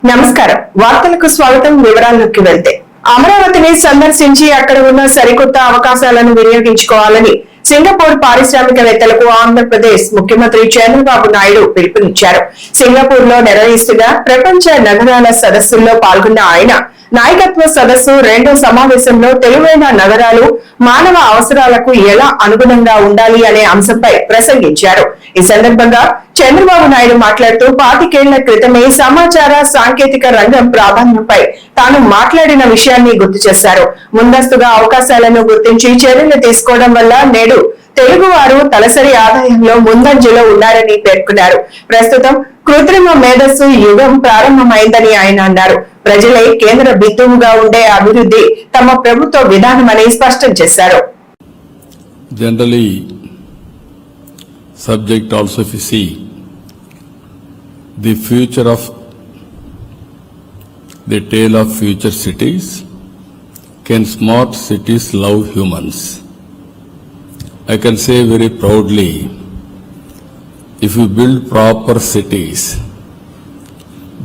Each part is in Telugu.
నమస్కారం. వార్తలకు స్వాగతం. వివరాల్లోకి వెళ్తే అమరావతిని సందర్శించి అక్కడ ఉన్న సరికొత్త అవకాశాలను వినియోగించుకోవాలని సింగపూర్ పారిశ్రామికవేత్తలకు ఆంధ్రప్రదేశ్ ముఖ్యమంత్రి చంద్రబాబు నాయుడు పిలుపునిచ్చారు. సింగపూర్ లో నిర్వహిస్తున్న ప్రపంచ నగరాల సదస్సుల్లో పాల్గొన్న ఆయన నాయకత్వ సదస్సు రెండో సమావేశంలో తెలివైన నగరాలు మానవ అవసరాలకు ఎలా అనుగుణంగా ఉండాలి అనే అంశంపై ప్రసంగించారు. ఈ సందర్భంగా చంద్రబాబు నాయుడు మాట్లాడుతూ 25 ఏళ్ల క్రితమే సమాచార సాంకేతిక రంగం ప్రాధాన్యంపై తాను మాట్లాడిన విషయాన్ని గుర్తు చేశారు. ముందస్తుగా అవకాశాలను గుర్తించి చర్యలు తీసుకోవడం వల్ల నేడు తెలుగువారు తలసరి ఆదాయంలో ముందంజలో ఉన్నారని పేర్కొన్నారు. ప్రస్తుతం కృత్రిమ మేధస్సు యుగం ప్రారంభమైందని ఆయన అన్నారు. ప్రజలే కేంద్ర బిందువుగా ఉండే అభివృద్ధి తమ ప్రభుత్వ విధానమని స్పష్టం చేశారు. Generally, subject also if you see the future of the tale of future cities, can smart cities love humans? I can say very proudly, if you build proper cities,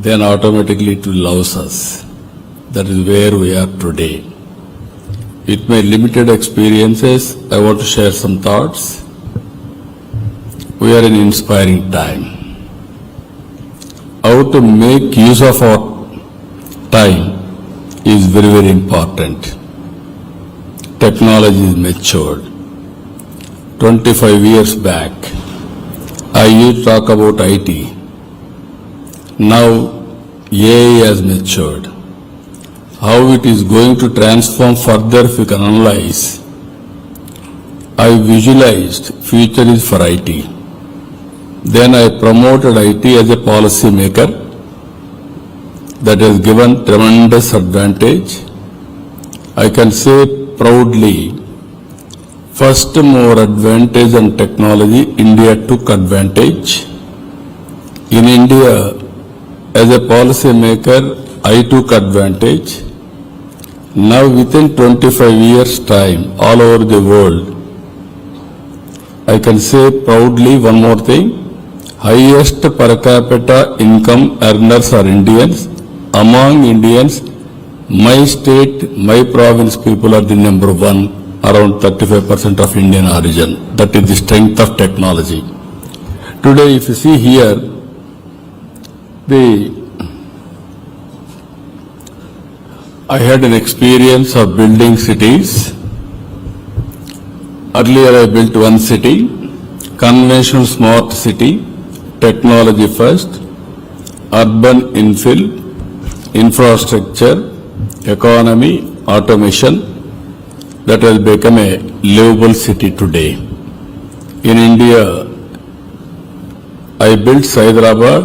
then automatically it will love us. That is where we are today. With my limited experiences, I want to share some thoughts. We are in inspiring time. How to make use of our time is very, very important. Technology is matured. 25 years back, I used to talk about IT. Now, AI has matured. How it is going to transform further if you can analyze. I visualized future is for IT. Then I promoted IT as a policy maker that has given tremendous advantage. I can say proudly, first mover advantage on technology, India took advantage. In India, as a policy maker, I took advantage. Now within 25 years time, all over the world, I can say proudly one more thing, highest per capita income earners are Indians. Among Indians, my state, my province people are the number one, around 35% of Indian origin. That is the strength of technology. Today, if you see here, I had an experience of building cities. Earlier I built one city, conventional smart city, technology first, urban infill, infrastructure, economy, automation, that has become a livable city today. In India, I built Hyderabad.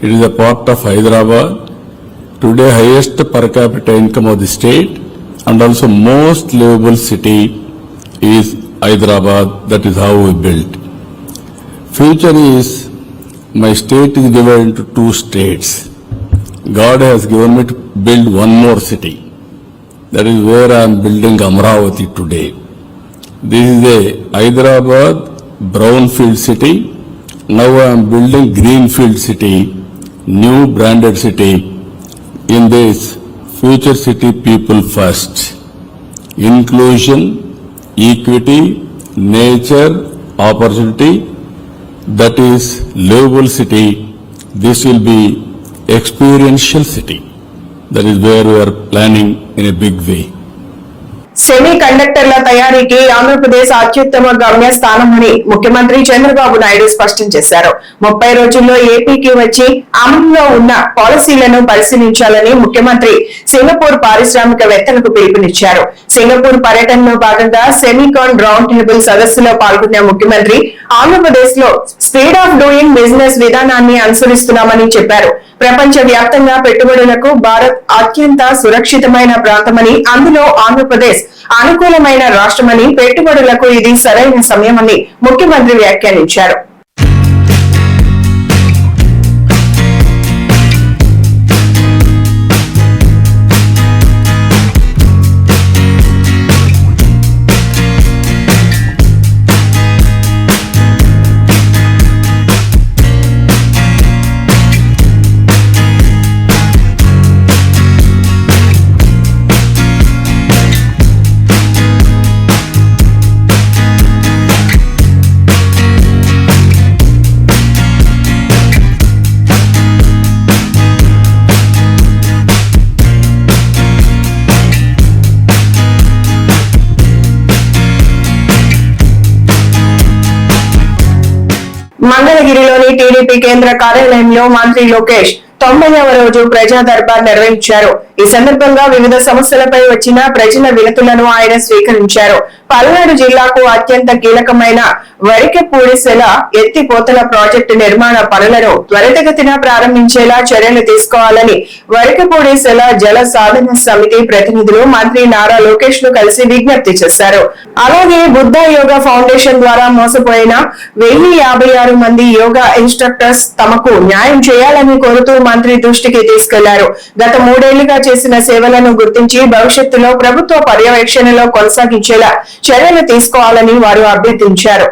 It is a part of Hyderabad. Today, highest per capita income of the state and also most livable city is Hyderabad. That is how we built. Future is, my state is divided into 2 states. God has given me to build one more city. That is where I am building Amravati today. This is a Hyderabad brownfield city. Now I am building greenfield city, new branded city. In this, future city people first. Inclusion, equity, nature, opportunity, that is livable city. This will be experiential city. That is where we are planning in a big way. Semi కండక్టర్ల తయారీకి ఆంధ్రప్రదేశ్ అత్యుత్తమ గమ్య స్థానమని ముఖ్యమంత్రి చంద్రబాబు నాయుడు స్పష్టం చేశారు. 30 రోజుల్లో ఏపీకి వచ్చి అమలులో ఉన్న పాలసీలను పరిశీలించాలని ముఖ్యమంత్రి సింగపూర్ పారిశ్రామికవేత్తలకు పిలుపునిచ్చారు. సింగపూర్ పర్యటనలో భాగంగా సెమీకాన్ రౌండ్ టేబుల్ సదస్సులో పాల్గొన్న ముఖ్యమంత్రి ఆంధ్రప్రదేశ్ లో స్పీడ్ ఆఫ్ డూయింగ్ బిజినెస్ విధానాన్ని అనుసరిస్తున్నామని చెప్పారు. ప్రపంచ వ్యాప్తంగా పెట్టుబడులకు భారత్ అత్యంత సురక్షితమైన ప్రాంతమని, అందులో ఆంధ్రప్రదేశ్ అనుకూలమైన రాష్ట్రమని, పెట్టుబడులకు ఇది సరైన సమయమని ముఖ్యమంత్రి వ్యాఖ్యానించారు. మంగళగిరిలోని టీడీపీ కేంద్ర కార్యాలయంలో మంత్రి లోకేష్ 90వ రోజు ప్రజా దర్బార్ నిర్వహించారు. ఈ సందర్భంగా వివిధ సమస్యలపై వచ్చిన ప్రజల వినతులను ఆయన స్వీకరించారు. పల్నాడు జిల్లాకు అత్యంత కీలకమైన వరికెపూడిసెల ఎత్తిపోతల ప్రాజెక్టు నిర్మాణ పనులను త్వరితగతిన ప్రారంభించేలా చర్యలు తీసుకోవాలని వరికెపూడిసెల జల సాధన సమితి ప్రతినిధులు మంత్రి నారా లోకేష్ ను కలిసి విజ్ఞప్తి చేశారు. అలాగే బుద్ధ యోగా ఫౌండేషన్ ద్వారా మోసపోయిన 1056 మంది యోగా ఇన్స్ట్రక్టర్స్ తమకు న్యాయం చేయాలని కోరుతూ మంత్రి దృష్టికి తీసుకెళ్లారు. గత 3 ఏళ్లుగా చేసిన సేవలను గుర్తించి భవిష్యత్తులో ప్రభుత్వ పర్యవేక్షణలో కొనసాగించేలా చర్యలు తీసుకోవాలని వారు అభ్యర్థించారు.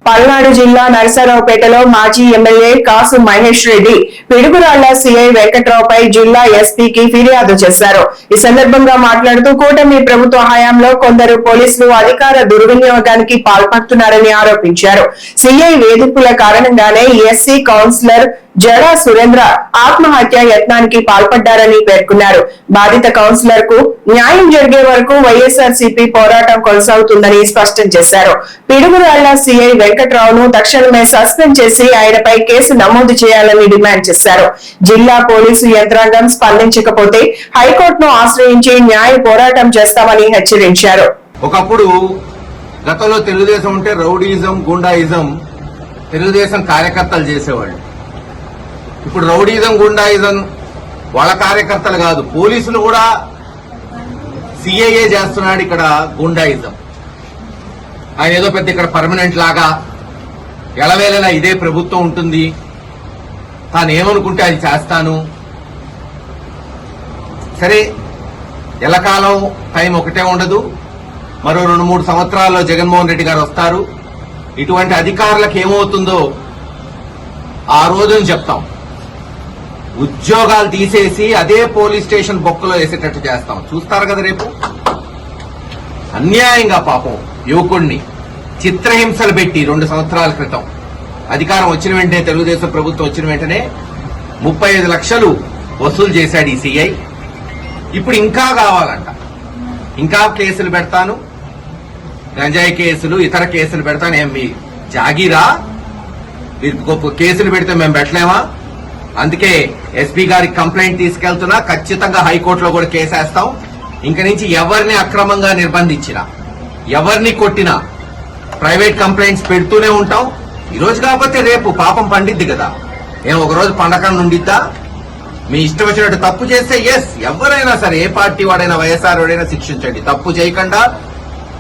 పల్నాడు జిల్లా నరసరావుపేటలో మాజీ ఎమ్మెల్యే కాసు మహేష్ రెడ్డి పిడుగురాళ్ల సిఐ వెంకట్రావుపై జిల్లా ఎస్పీకి ఫిర్యాదు చేశారు. ఈ సందర్భంగా మాట్లాడుతూ కూటమి ప్రభుత్వ హయాంలో కొందరు పోలీసులు అధికార దుర్వినియోగానికి పాల్పడుతున్నారని ఆరోపించారు. సిఐ వేధింపుల కారణంగానే ఎస్సీ కౌన్సిలర్ జడా సురేంద్ర ఆత్మహత్య యత్నానికి పాల్పడ్డారని పేర్కొన్నారు. బాధిత కౌన్సిలర్ కు న్యాయం జరిగే వరకు వైఎస్ఆర్సీపీ పోరాటం కొనసాగుతుందని స్పష్టం చేశారు. పిడుగురాళ్ల సిఐ వెంకట్రావును తక్షణమే సస్పెండ్ చేసి ఆయనపై కేసు నమోదు చేయాలని డిమాండ్ చేశారు. జిల్లా పోలీసు యంత్రాంగం స్పందించకపోతే హైకోర్టును ఆశ్రయించి న్యాయ పోరాటం చేస్తామని హెచ్చరించారు. ఒకప్పుడు గతంలో తెలుగుదేశం ఉంటే రౌడీయిజం, గుండాయిజం తెలుగుదేశం కార్యకర్తలు చేసేవాళ్ళు. ఇప్పుడు రౌడీయిజం, గుండాయిజం వాళ్ళ కార్యకర్తలు కాదు, పోలీసులు కూడా సిఐఏ చేస్తున్నాడు ఇక్కడ గుండాయిజం. ఆయన ఏదో పెద్ద ఇక్కడ పర్మనెంట్ లాగా ఎలవేళలా ఇదే ప్రభుత్వం ఉంటుంది, తాను ఏమనుకుంటే అది చేస్తాను. సరే, ఎల్లకాలం టైం ఒకటే ఉండదు. మరో 2-3 సంవత్సరాల్లో జగన్మోహన్ రెడ్డి గారు వస్తారు. ఇటువంటి అధికారులకు ఏమవుతుందో ఆ రోజున చెప్తాం. ఉద్యోగాలు తీసేసి అదే పోలీస్ స్టేషన్ బొక్కలో వేసేటట్టు చేస్తాం. చూస్తారు కదా రేపు. అన్యాయంగా పాపం యువకుడిని చిత్రహింసలు పెట్టి 2 సంవత్సరాల క్రితం అధికారం వచ్చిన వెంటనే, తెలుగుదేశం ప్రభుత్వం వచ్చిన వెంటనే 35 లక్షలు వసూలు చేశాడు ఈ సిఐ. ఇప్పుడు ఇంకా కావాలంట, ఇంకా కేసులు పెడతాను, గంజాయి కేసులు, ఇతర కేసులు పెడతాను. ఏం మీ జాగీరా? మీరు గొప్ప కేసులు పెడితే మేము పెట్టలేమా? అందుకే ఎస్పీ గారికి కంప్లైంట్ తీసుకెళ్తున్నా. ఖచ్చితంగా హైకోర్టులో కూడా కేసేస్తాం. ఇంక నుంచి ఎవరిని అక్రమంగా నిర్బంధించినా, ఎవరిని కొట్టినా ప్రైవేట్ కంప్లైంట్స్ పెడుతూనే ఉంటాం. ఈ రోజు కాకపోతే రేపు పాపం పండిద్ది కదా. నేను ఒకరోజు పండగ నుండిద్దా? మీ ఇష్టం వచ్చినట్టు తప్పు చేస్తే ఎవరైనా సరే, ఏ పార్టీ వాడైనా, వైఎస్ఆర్ వాడైనా శిక్షించండి. తప్పు చేయకుండా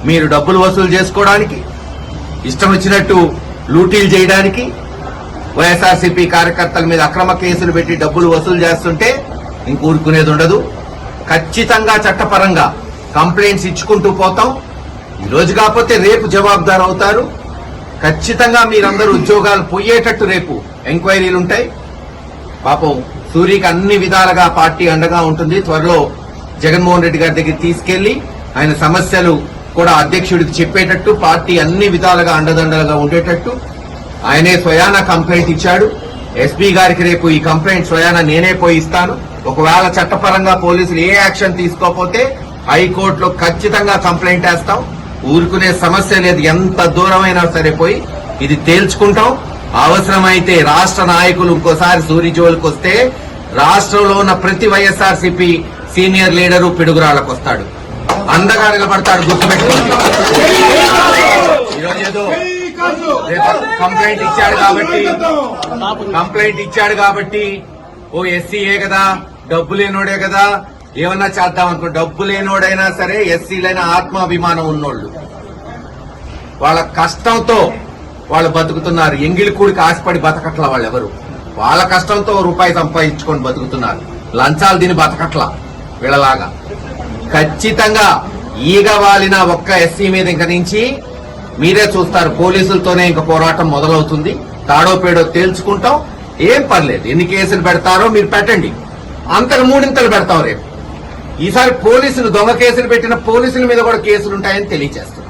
మీరు డబ్బులు వసూలు చేసుకోవడానికి, ఇష్టం వచ్చినట్టు లూటీలు చేయడానికి, వైఎస్ఆర్సీపీ కార్యకర్తల మీద అక్రమ కేసులు పెట్టి డబ్బులు వసూలు చేస్తుంటే ఇంకూరుకునేది ఉండదు. ఖచ్చితంగా చట్టపరంగా కంప్లైంట్స్ ఇచ్చుకుంటూ పోతాం. ఈరోజు కాకపోతే రేపు జవాబుదారు అవుతారు. ఖచ్చితంగా మీరందరూ ఉద్యోగాలు పోయేటట్టు రేపు ఎంక్వైరీలు ఉంటాయి. పాపం సూరికి అన్ని విధాలుగా పార్టీ అండగా ఉంటుంది. త్వరలో జగన్మోహన్ రెడ్డి గారి దగ్గర తీసుకెళ్లి ఆయన సమస్యలు కూడా అధ్యక్షుడికి చెప్పేటట్టు, పార్టీ అన్ని విధాలుగా అండదండలుగా ఉండేటట్టు ఆయనే స్వయాన కంప్లైంట్ ఇచ్చాడు. ఎస్పీ గారికి రేపు ఈ కంప్లైంట్ స్వయాన నేనే పోయి ఇస్తాను. ఒకవేళ చట్టపరంగా పోలీసులు ఏ యాక్షన్ తీసుకోకపోతే హైకోర్టులో ఖచ్చితంగా కంప్లైంట్ వేస్తాం. ఊరుకునే సమస్య లేదు. ఎంత దూరమైనా సరే పోయి ఇది తేల్చుకుంటాం. అవసరమైతే రాష్ట్ర నాయకులు ఇంకోసారి సూరి జోలికి వస్తే రాష్ట్రంలో ఉన్న ప్రతి వైఎస్ఆర్సీపీ సీనియర్ లీడరు పిడుగురాళ్లకు వస్తాడు, అండగా నిలబడతాడు. గుర్తుపెట్టుకోండి. ఈరోజు ఏదో కంప్లైంట్ ఇచ్చాడు కాబట్టి ఓ ఎస్సీయే కదా, డబ్బు లేనోడే కదా, ఏమన్నా చేద్దాం అనుకో. డబ్బు లేనోడైనా సరే ఎస్సీలైన ఆత్మాభిమానం ఉన్నోళ్ళు వాళ్ళ కష్టంతో వాళ్ళు బతుకుతున్నారు. ఎంగిలి కూడికి ఆశపడి బతకట్ల వాళ్ళెవరు. వాళ్ళ కష్టంతో రూపాయి సంపాదించుకొని బతుకుతున్నారు. లంచాలు తిని బతకట్ల వీళ్ళలాగా. ఖచ్చితంగా ఈగ వాలిన ఒక్క ఎస్సీ మీద ఇంక నుంచి మీరే చూస్తారు. పోలీసులతోనే ఇంక పోరాటం మొదలవుతుంది. తాడో పేడో తేల్చుకుంటాం. ఏం పర్లేదు, ఎన్ని కేసులు పెడతారో మీరు పెట్టండి, అంతకు మూడింతలు పెడతాం. రేపు ఈసారి పోలీసులు దొంగ కేసులు పెట్టిన పోలీసుల మీద కూడా కేసులుంటాయని తెలియజేస్తున్నారు.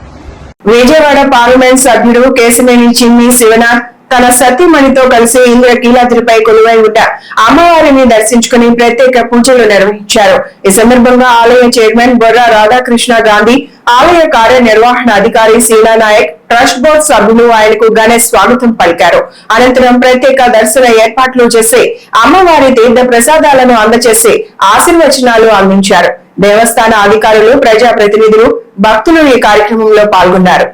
విజయవాడ పార్లమెంట్ సభ్యుడు కేశినేని చిన్ని శివనాథ్ తన సతీమణితో కలిసి ఇంద్రకీలాద్రిపై కొలువై ఉన్న అమ్మవారిని దర్శించుకుని ప్రత్యేక పూజలు నిర్వహించారు. ఈ సందర్భంగా ఆలయ చైర్మన్ బొర్రా రాధాకృష్ణ గాంధీ, ఆలయ కార్యనిర్వహణ అధికారి సీనా నాయక్, ట్రస్ట్ బోర్డు సభ్యులు ఆయనకు ఘన స్వాగతం పలికారు. అనంతరం ప్రత్యేక దర్శన ఏర్పాట్లు చేసి అమ్మవారి తీర్థ ప్రసాదాలను అందజేసి ఆశీర్వచనాలు అందించారు. దేవస్థాన అధికారులు, ప్రజాప్రతినిధులు, భక్తులు ఈ కార్యక్రమంలో పాల్గొన్నారు.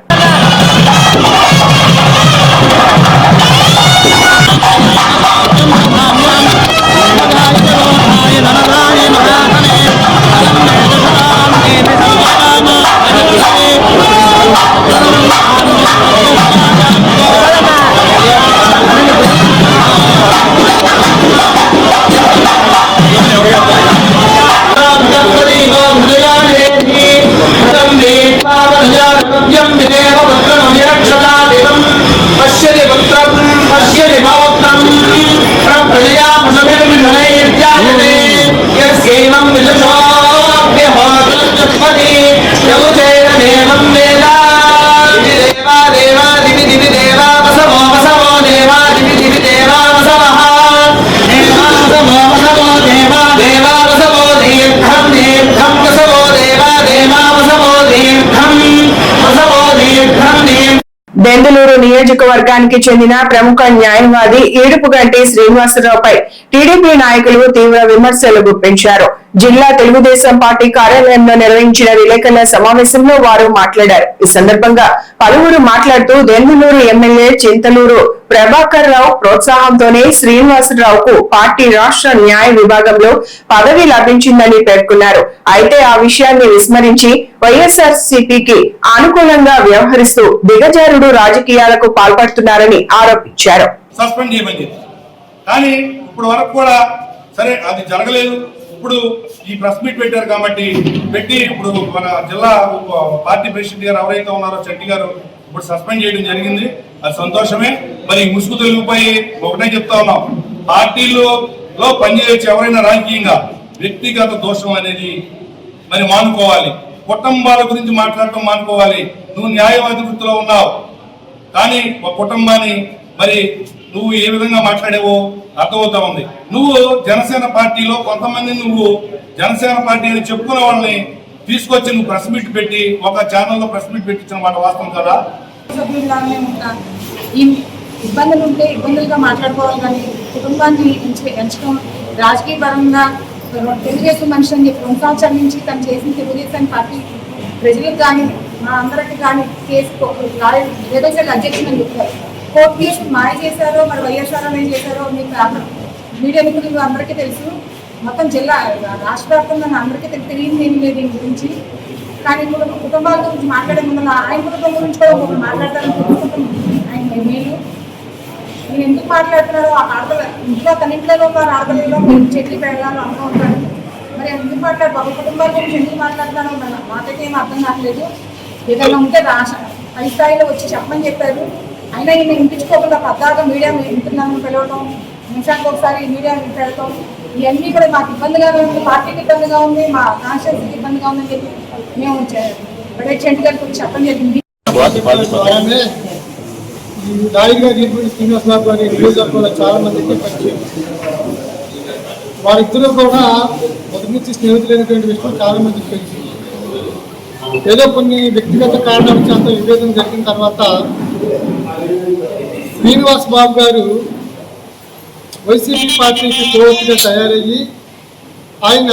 దెందులూరు నియోజకవర్గానికి చెందిన ప్రముఖ న్యాయవాది ఏడుపుగంటి శ్రీనివాసరావుపై టీడీపీ నాయకులు తీవ్ర విమర్శలు గుప్పించారు. జిల్లా తెలుగుదేశం పార్టీ కార్యాలయంలో నిర్వహించిన విలేకరుల సమావేశంలో వారు మాట్లాడారు. ఈ సందర్భంగా పలువురు మాట్లాడుతూ దెందులూరు ఎమ్మెల్యే చింతలూరు ప్రభాకర్ రావు ప్రోత్సాహంతోనే శ్రీనివాసరావుకు పార్టీ రాష్ట్ర న్యాయ విభాగంలో పదవి లభించిందని పేర్కొన్నారు. అయితే ఆ విషయాన్ని విస్మరించి వైఎస్ఆర్సీపీకి అనుకూలంగా వ్యవహరిస్తూ దిగజారుడు రాజకీయాలకు పాల్పడుతున్నారని ఆరోపించారు. సస్పెండ్ చేయమని కానీ ఇప్పుడు వరకు కూడా సరే అది జరగలేదు. ఇప్పుడు ఈ ప్రెస్ మీట్ పెట్టారు కాబట్టి ఇప్పుడు మన జిల్లా పార్టీ ప్రెసిడెంట్ గారు ఎవరైతే ఉన్నారో చెట్టి గారు ఇప్పుడు సస్పెండ్ చేయడం జరిగింది. అది సంతోషమే. మరి ముసుగు తెలుగుపోయి ఒకటే చెప్తా ఉన్నాం, పార్టీలో పనిచేయచ్చు ఎవరైనా రాజకీయంగా వ్యక్తిగత దోషం అనేది మరి మానుకోవాలి. కుటుంబాల గురించి మాట్లాడటం మానుకోవాలి. నువ్వు న్యాయవాది వృత్తిలో ఉన్నావు కానీ ఒక కుటుంబాన్ని మరి నువ్వు ఏ విధంగా మాట్లాడేవో అర్థమవుతా ఉంది. నువ్వు జనసేన పార్టీలో కొంతమంది నువ్వు జనసేన పార్టీ అని చెప్పుకున్న వాళ్ళని తీసుకొచ్చి నువ్వు ప్రెస్ మీట్ పెట్టి ఒక ఛానల్లో ప్రెస్ మీట్ పెట్టించిన మాట వాస్తవం కదా. ఈ ఇబ్బందులు ఉంటే ఇబ్బందులుగా మాట్లాడుకోవాలి కానీ కుటుంబాన్ని ఎంచడం రాజకీయ పరంగా తెలుగుదేశం మనిషి అని చెప్పి 2 సంవత్సరాల నుంచి తను చేసిన తెలుగుదేశం పార్టీ ప్రజలకు కానీ మా అందరికి కానీ కేసు ఏదైతే అధ్యక్షులు అని చెప్పారు. కోర్టు కేసు మాయ చేశారో మరి వైఎస్ఆర్ ఏం చేశారో మీకు మీడియా నిపుణులు అందరికీ తెలుసు. మొత్తం జిల్లా రాష్ట్ర వ్యాప్తంగా అందరికీ తెలియదు ఏమి లేదు దీని గురించి. కానీ కుటుంబాల గురించి మాట్లాడే ముందు ఆయన కుటుంబం గురించి కూడా ఒకరు మాట్లాడతారని తెలుసుకుంటాం. ఆయన మేలు నేను ఎందుకు మాట్లాడుతున్నారో ఆ ఆడపిల్ల ఇంట్లో తన ఇంట్లో ఒక ఆడపిల్లలో మీరు చెట్లు పెళ్ళాలని అనుకుంటారు. మరి ఎందుకు మాట్లాడు ఒక కుటుంబాల గురించి ఎందుకు మాట్లాడుతున్నారో నాకైతే ఏం అర్థం కావట్లేదు. ఏదైనా ఉంటే పై స్థాయిలో వచ్చి చెప్పమని చెప్పారు. అయినా ఈయన ఇంటించుకోకుండా పద్దాగా మీడియా వింటున్నామని పిలవటం, నిమిషానికి ఒకసారి మీడియా పెడతాం, ఇవన్నీ కూడా మాకు ఇబ్బందిగానే ఉంది, పార్టీకి ఇబ్బందిగా ఉంది, మా కాన్స్టిట్యూన్సీకి ఇబ్బందిగా ఉందని చెప్పి మేము చెంటి గారికి వచ్చి చెప్పని జరిగింది. ఈ నాయుడుగా జీపీ శ్రీనివాస్ బాబు గారి నియోజకవర్గంలో చాలా మందికి పరిచయం. వారిద్దరూ కూడా మొదటి నుంచి స్నేహితులైనటువంటి విషయం చాలా మందికి తెలుసు. ఏదో కొన్ని వ్యక్తిగత కారణాల చేత విభేదం జరిగిన తర్వాత శ్రీనివాస్ బాబు గారు వైసీపీ పార్టీకి కోవత్తుగా తయారయ్యి ఆయన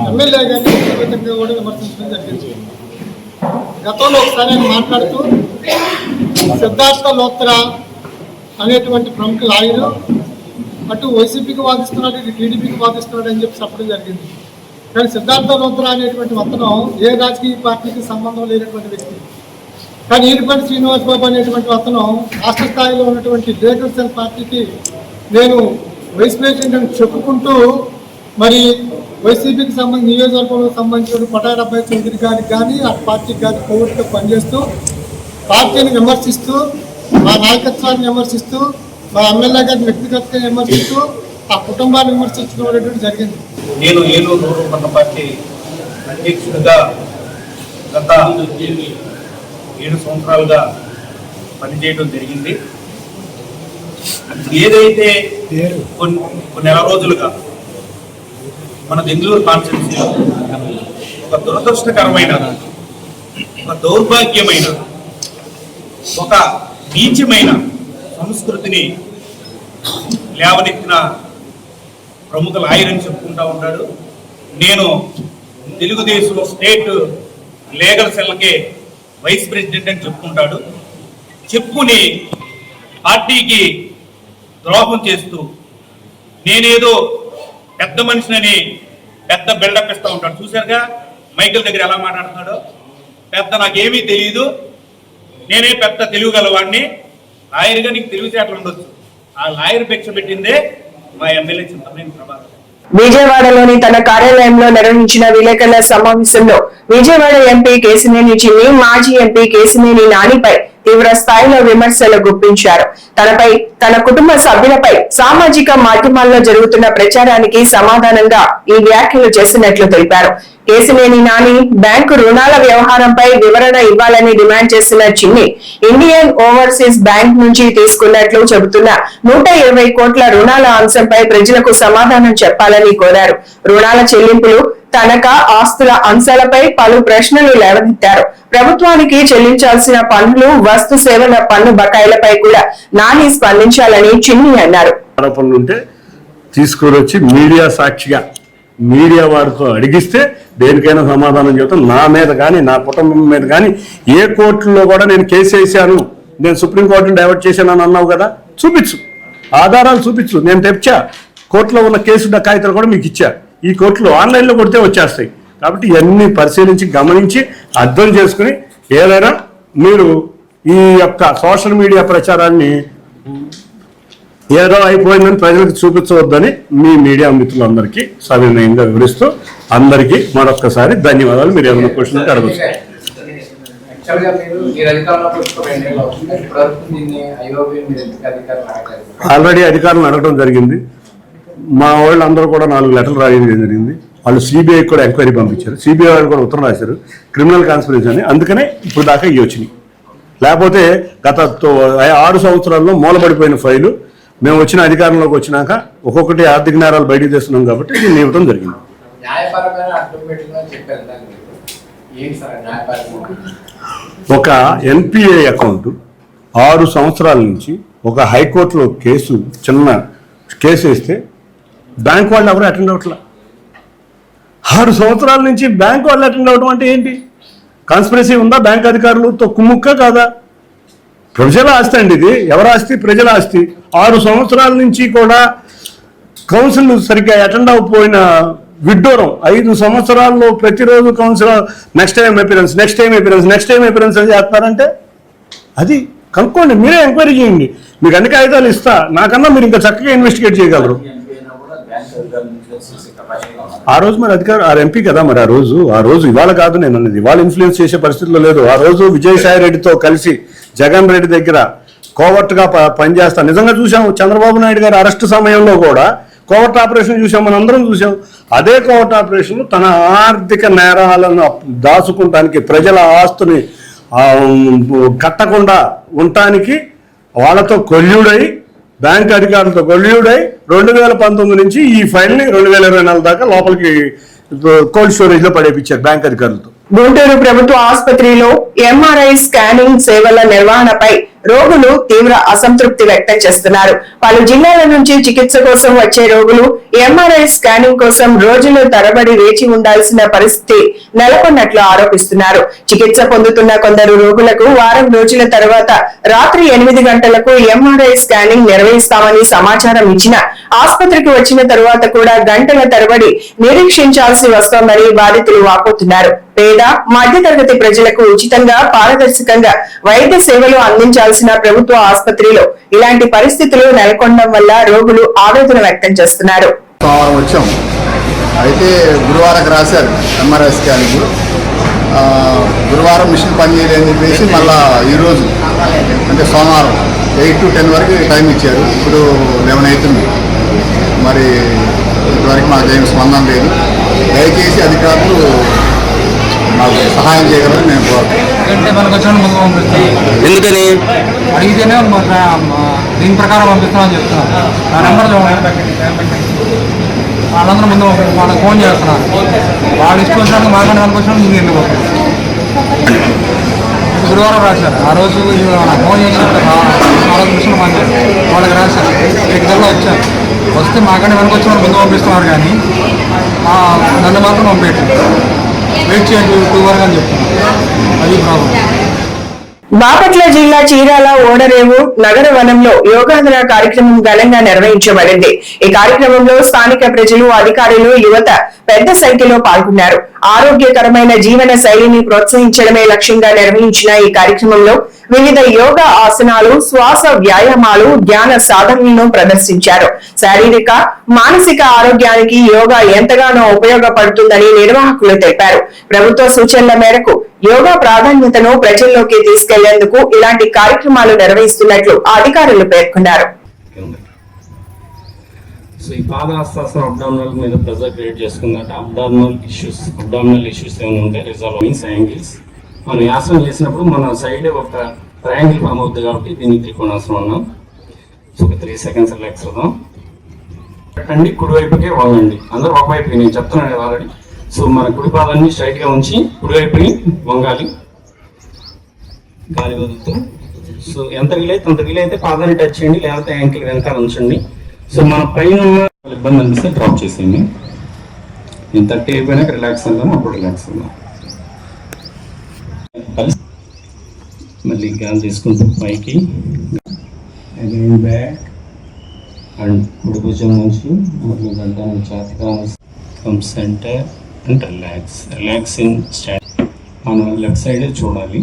ఎమ్మెల్యే గారిని వ్యక్తిగతంగా కూడా విమర్శించడం జరిగింది. గతంలో ఒకసారి ఆయన మాట్లాడుతూ సిద్ధార్థ లోత్రా అనేటువంటి ప్రముఖ లాయరు అటు వైసీపీకి వాదిస్తున్నాడు, ఇటు టీడీపీకి వాదిస్తున్నాడు అని చెప్పి చెప్పడం జరిగింది. కానీ సిద్ధార్థ లోత్రా అనేటువంటి అతను ఏ రాజకీయ పార్టీకి సంబంధం లేనటువంటి వ్యక్తి. కానీ ఈరుపల్లి శ్రీనివాస్ బాబు అనేటువంటి అతను రాష్ట్ర స్థాయిలో ఉన్నటువంటి లీగల్ సెల్ పార్టీకి నేను వైస్ ప్రెసిడెంట్ అని చెప్పుకుంటూ మరి వైసీపీకి సంబంధించి నియోజకవర్గంలో సంబంధించిన పటాడ అబ్బాయి చౌదరి గారికి కానీ ఆ పార్టీకి కానీ కోవిడ్గా పనిచేస్తూ పార్టీని విమర్శిస్తూ మా నాయకత్వాన్ని విమర్శిస్తూ మా ఎమ్మెల్యే గారిని వ్యక్తిగతంగా విమర్శిస్తూ ఆ కుటుంబాన్ని విమర్శించడం అనేటువంటి జరిగింది. నేను ఏలూరు రూపన్న పార్టీ అధ్యక్షుడిగా గత 7 సంవత్సరాలుగా పనిచేయడం జరిగింది. ఏదైతే కొన్ని నెల రోజులుగా మన బెంగళూరు కాన్స్టిట్యూన్సీలో ఒక దురదృష్టకరమైన, ఒక దౌర్భాగ్యమైన, ఒక నీచమైన సంస్కృతిని లేవనెత్తిన ప్రముఖ లాయర్ అని చెప్పుకుంటా ఉన్నాడు. నేను తెలుగుదేశం స్టేట్ లీగల్ సెల్కే వైస్ ప్రెసిడెంట్ అని చెప్పుకుంటాడు. చెప్పుకుని పార్టీకి ద్రోహం చేస్తూ నేనేదో పెద్ద మనిషినని పెద్ద బిల్డప్ ఇస్తూ ఉంటాడు. చూశారుగా మైకిల్ దగ్గర ఎలా మాట్లాడుతున్నాడో, పెద్ద నాకేమీ తెలియదు, నేనే పెద్ద తెలుగు గలవాడిని, లాయర్గా నీకు తెలివితేటలు ఉండొచ్చు. ఆ లాయర్ భిక్ష పెట్టిందే మా ఎమ్మెల్యే చింతమనేని ప్రభాకర్. విజయవాడలోని తన కార్యాలయంలో నిర్వహించిన విలేకరుల సమావేశంలో విజయవాడ ఎంపీ కేశినేని చిన్ని మాజీ ఎంపీ కేశినేని నానిపై తీవ్ర స్థాయిలో విమర్శలు గుప్పించారు. తనపై, తన కుటుంబ సభ్యులపై సామాజిక మాధ్యమాల్లో జరుగుతున్న ప్రచారానికి సమాధానంగా ఈ వ్యాఖ్యలు చేసినట్లు తెలిపారు. కేశినేని నాని బ్యాంకు రుణాల వ్యవహారంపై వివరణ ఇవ్వాలని డిమాండ్ చేసిన చిన్ని ఇండియన్ ఓవర్సీస్ బ్యాంక్ నుంచి తీసుకున్నట్లు చెబుతున్న 120 కోట్ల రుణాల అంశంపై ప్రజలకు సమాధానం చెప్పాలని కోరారు. రుణాల చెల్లింపులు, తనఖా ఆస్తుల అంశాలపై పలు ప్రశ్నలు లేవనెత్తారు. ప్రభుత్వానికి చెల్లించాల్సిన పన్నులు, వస్తు సేవల పన్ను బకాయిలపై కూడా నాని స్పందించాలని చిన్ని అన్నారు. ఆరోపణలుంటే తీసుకొని వచ్చి మీడియా సాక్షిగా మీడియా వారితో అడిగిస్తే దేనికైనా సమాధానం చెబుతాను. నా మీద కానీ, నా కుటుంబం మీద కానీ ఏ కోర్టులో కూడా నేను కేసు వేసాను, నేను సుప్రీంకోర్టును డైవర్ట్ చేశాను అని అన్నావు కదా, చూపించు, ఆధారాలు చూపించు. నేను తెచ్చా, కోర్టులో ఉన్న కేసు కాగితాలు కూడా మీకు ఇచ్చా. ఈ కోర్టులో ఆన్లైన్లో కొడితే వచ్చేస్తాయి. కాబట్టి ఇవన్నీ పరిశీలించి, గమనించి, అర్థం చేసుకుని ఏదైనా మీరు ఈ యొక్క సోషల్ మీడియా ప్రచారాన్ని ఏదో అయిపోయిందని ప్రజలకు చూపించవద్దని మీ మీడియా మిత్రులందరికీ సవినయంగా వివరిస్తూ అందరికీ మరొక్కసారి ధన్యవాదాలు. మీరు ఏమైనా క్వశ్చన్ అడగచ్చు. ఆల్రెడీ అధికారులను అడగడం జరిగింది. మా వాళ్ళు అందరూ కూడా 4 లెటర్లు రాయడం జరిగింది. వాళ్ళు సిబిఐ కూడా ఎంక్వైరీ పంపించారు. సిబిఐ వాళ్ళు కూడా ఉత్తరం రాశారు, క్రిమినల్ కాన్స్పిరసీ అని. అందుకనే ఇప్పుడు దాకా ఇవి వచ్చినాయి. లేకపోతే గత 6 సంవత్సరాల్లో మూలబడిపోయిన ఫైలు మేము వచ్చిన అధికారంలోకి వచ్చినాక ఒక్కొక్కటి ఆర్థిక నేరాలు బయటకు తెస్తున్నాం కాబట్టి దీన్ని ఇవ్వడం జరిగింది. ఒక ఎన్పిఏ అకౌంట్ 6 సంవత్సరాల నుంచి ఒక హైకోర్టులో చిన్న కేసు వేస్తే బ్యాంక్ వాళ్ళు ఎవరు అటెండ్ అవ్వట్లా. 6 సంవత్సరాల నుంచి బ్యాంక్ వాళ్ళు అటెండ్ అవ్వడం అంటే ఏంటి? కాన్స్పిరసీ ఉందా? బ్యాంక్ అధికారులతో కుమ్ముక్క కాదా? ప్రజల ఆస్తి అండి ఇది. ఎవరి ఆస్తి? ప్రజల ఆస్తి. 6 సంవత్సరాల నుంచి కూడా కౌన్సిల్ సరిగ్గా అటెండ్ అవ్వకపోయిన విడ్డూరం. 5 సంవత్సరాల్లో ప్రతిరోజు కౌన్సిల్ నెక్స్ట్ టైం అపిరెన్స్ అని చేస్తారంటే అది కనుక్కోండి, మీరే ఎంక్వైరీ చేయండి. మీకు అన్ని కాగితాలు ఇస్తా, నాకన్నా మీరు ఇంకా చక్కగా ఇన్వెస్టిగేట్ చేయగలరు. ఆ రోజు మరి అధికారు ఆ ఎంపీ కదా మరి ఆ రోజు ఇవాళ కాదు నేను అన్నది, ఇవాళ ఇన్ఫ్లుయెన్స్ చేసే పరిస్థితిలో లేదు. ఆ రోజు విజయసాయి రెడ్డితో కలిసి జగన్ రెడ్డి దగ్గర కోవర్ట్గా పనిచేస్తా నిజంగా చూసాము. చంద్రబాబు నాయుడు గారి అరెస్ట్ సమయంలో కూడా కోవర్ట్ ఆపరేషన్ చూసాం, మనం అందరం చూసాం. అదే కోవర్ట్ ఆపరేషన్ తన ఆర్థిక నేరాలను దాచుకుంటానికి, ప్రజల ఆస్తుని కట్టకుండా ఉండటానికి వాళ్ళతో కొల్యూడై, బ్యాంక్ అధికారులతో కొల్యూడై 2019 నుంచి ఈ ఫైల్ని 2024 దాకా లోపలికి కోల్డ్ స్టోరేజ్ లో పడేపించారు బ్యాంక్ అధికారులతో. గుంటూరు ప్రభుత్వ ఆసుపత్రిలో ఎంఆర్ఐ స్కానింగ్ సేవల నిర్వహణపై రోగులు తీవ్ర అసంతృప్తి వ్యక్తం చేస్తున్నారు. పలు జిల్లాల నుంచి చికిత్స కోసం వచ్చే రోగులు ఎంఆర్ఐ స్కానింగ్ కోసం రోజుల తరబడి వేచి ఉండాల్సిన పరిస్థితి నెలకొన్నట్లు ఆరోపిస్తున్నారు. చికిత్స పొందుతున్న కొందరు రోగులకు వారం రోజుల తర్వాత రాత్రి 8 గంటలకు ఎంఆర్ఐ స్కానింగ్ నిర్వహిస్తామని సమాచారం ఇచ్చినా ఆసుపత్రికి వచ్చిన తరువాత కూడా గంటల తరబడి నిరీక్షించాల్సి వస్తోందని బాధితులు వాపోతున్నారు. పేద మధ్యతరగతి ప్రజలకు ఉచితంగా పారదర్శకంగా వైద్య సేవలు అందించాల్సిన ప్రభుత్వ ఆసుపత్రిలో ఇలాంటి పరిస్థితులు నెలకొనడం వల్ల రోగులు ఆవేదన వ్యక్తం చేస్తున్నారు. సోమవారం వచ్చాం, అయితే గురువారం రాశారు ఎంఆర్ఐ స్కానింగ్. గురువారం మిషన్ పనిచేయలేదని చెప్పేసి మళ్ళా ఈరోజు అంటే సోమవారం 8 to 10 వరకు టైం ఇచ్చారు. ఇప్పుడు 11 అవుతుంది. మరి ఇంతవరకు మాకేం స్పందన లేదు. దయచేసి అధికారులు మాకు సహాయం చేయగలరని నేను కోరుతున్నాను. మనకు వచ్చిన ముందు పంపిస్తాం, ఎందుకని అడిగితేనే దీని ప్రకారం పంపిస్తామని చెప్తున్నారు. నా నెంబర్ వాళ్ళందరూ ముందు వాళ్ళకి ఫోన్ చేస్తున్నారు. వాళ్ళు ఇష్టం వచ్చినట్టు మాకంటే వాళ్ళకి వచ్చినట్టు ముందు వెళ్ళిపోతారు. గురువారం రాశారు, ఆ రోజు ఫోన్ చేసినట్టు 4 నిమిషాలు పనిచేస్తారు. వాళ్ళకి రాశారు, 8 గంటలు వచ్చారు. వస్తే మాకంటే వెనక వచ్చిన ముందు పంపిస్తున్నారు, కానీ నన్ను మాత్రం పంపేయండి, వెయిట్ చేయండి 2 వరకు అని చెప్తున్నారు. అది ప్రాబ్లం. బాపట్ల జిల్లా చీరాల ఓడరేవు నగర వనంలో యోగాంధ్ర కార్యక్రమం ఘనంగా నిర్వహించబడింది. ఈ కార్యక్రమంలో స్థానిక ప్రజలు, అధికారులు, యువత పెద్ద సంఖ్యలో పాల్గొన్నారు. ఆరోగ్యకరమైన జీవన శైలిని ప్రోత్సహించడమే లక్ష్యంగా నిర్వహించిన ఈ కార్యక్రమంలో వివిధ యోగా ఆసనాలు, శ్వాస వ్యాయామాలు, ధ్యాన సాధనలను ప్రదర్శించారు. శారీరక, మానసిక ఆరోగ్యానికి యోగా ఎంతగానో ఉపయోగపడుతుందని నిర్వాహకులు తెలిపారు. ప్రభుత్వ సూచనల మేరకు యోగా ప్రాధాన్యతను ప్రజల్లోకి తీసుకెళ్లేందుకు ఇలాంటి కార్యక్రమాలు నిర్వహిస్తున్నట్లు అధికారులు పేర్కొన్నారు. సో ఈ పాదహస్తాసనం అబ్డామినల్ మీద ప్రెజర్ క్రియేట్ చేసుకుందంటే అబ్డామినల్ ఇష్యూస్ ఏమైనా ఉంటే రిజాల్వ్ మీన్స్ యాంగిల్స్ మనం ఆసనం చేసినప్పుడు మన సైడ్ ఒక ట్రయాంగిల్ ఫామ్ అవుతుంది కాబట్టి దీన్ని త్రికోణాసనం అన్నాం. సో ఒక 3 seconds రిలాక్స్ అవుదాం. పెట్టండి, కుడివైపుకే వంగండి. అందరూ ఒకవైపు, నేను చెప్తున్నాను కదా ఆల్రెడీ. సో మన కుడి పాదాన్ని స్ట్రైట్గా ఉంచి కుడివైపుని వంగాలి, గాలి వదులుతూ. సో ఎంత వీలైతే పాదాన్ని టచ్ చేయండి, లేకపోతే యాంకిల్ వెనకాల ఉంచండి. సో మన పైన ఉన్న ఇబ్బంది అనిపిస్తే డ్రాప్ చేసేయండి. నేను 30 అయిపోయినాక రిలాక్స్ అవుదాం, అప్పుడు రిలాక్స్ అవుదాం. మళ్ళీ గాలి తీసుకుంటూ పైకి, అగైన్ బ్యాక్, అండ్ కుడి భుజం నుంచి మరియు గంటను ఛాతీగా come centre and relaxing stand. మనం లెఫ్ట్ సైడ్ చూడాలి.